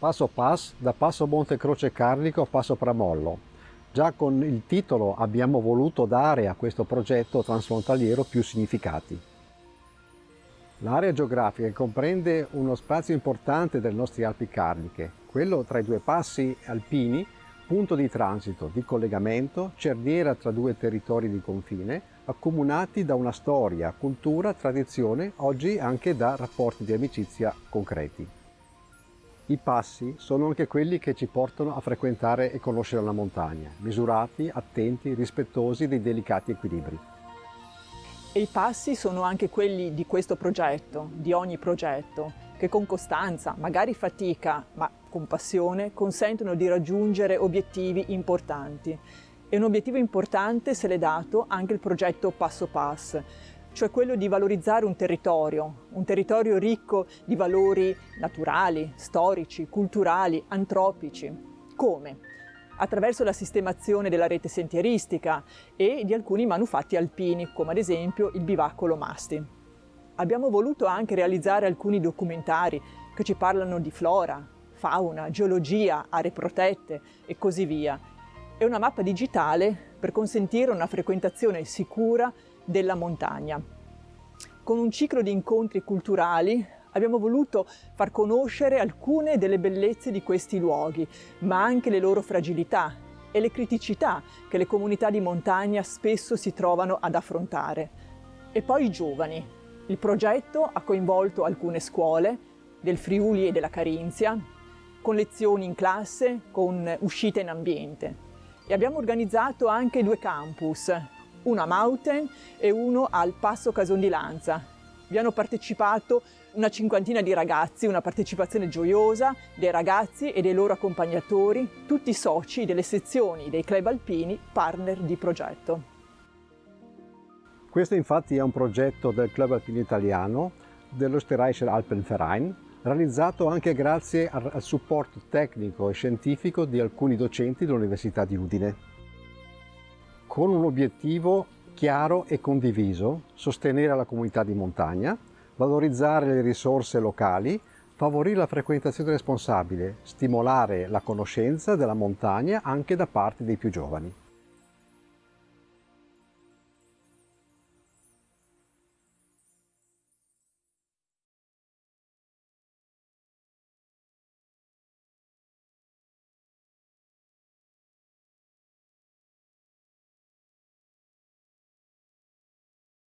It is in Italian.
Passo Pass, da Passo Montecroce Carnico a Passo Pramollo. Già con il titolo abbiamo voluto dare a questo progetto transfrontaliero più significati. L'area geografica comprende uno spazio importante delle nostre Alpi Carniche, quello tra i due passi alpini, punto di transito, di collegamento, cerniera tra due territori di confine, accomunati da una storia, cultura, tradizione, oggi anche da rapporti di amicizia concreti. I passi sono anche quelli che ci portano a frequentare e conoscere la montagna, misurati, attenti, rispettosi dei delicati equilibri. E i passi sono anche quelli di questo progetto, di ogni progetto, che con costanza, magari fatica, ma con passione, consentono di raggiungere obiettivi importanti. E un obiettivo importante se l'è dato anche il progetto Passo Pass, cioè quello di valorizzare un territorio ricco di valori naturali, storici, culturali, antropici. Come? Attraverso la sistemazione della rete sentieristica e di alcuni manufatti alpini, come ad esempio il bivaccolo Masti. Abbiamo voluto anche realizzare alcuni documentari che ci parlano di flora, fauna, geologia, aree protette e così via. E una mappa digitale per consentire una frequentazione sicura della montagna. Con un ciclo di incontri culturali abbiamo voluto far conoscere alcune delle bellezze di questi luoghi, ma anche le loro fragilità e le criticità che le comunità di montagna spesso si trovano ad affrontare. E poi i giovani. Il progetto ha coinvolto alcune scuole del Friuli e della Carinzia, con lezioni in classe, con uscite in ambiente. E abbiamo organizzato anche 2 campus, uno a Mauten e uno al Passo Cason di Lanza. Vi hanno partecipato una cinquantina di ragazzi, una partecipazione gioiosa dei ragazzi e dei loro accompagnatori, tutti soci delle sezioni dei club alpini partner di progetto. Questo infatti è un progetto del Club Alpino Italiano, dell'Österreichischer Alpenverein, realizzato anche grazie al supporto tecnico e scientifico di alcuni docenti dell'Università di Udine. Con un obiettivo chiaro e condiviso: sostenere la comunità di montagna, valorizzare le risorse locali, favorire la frequentazione responsabile, stimolare la conoscenza della montagna anche da parte dei più giovani.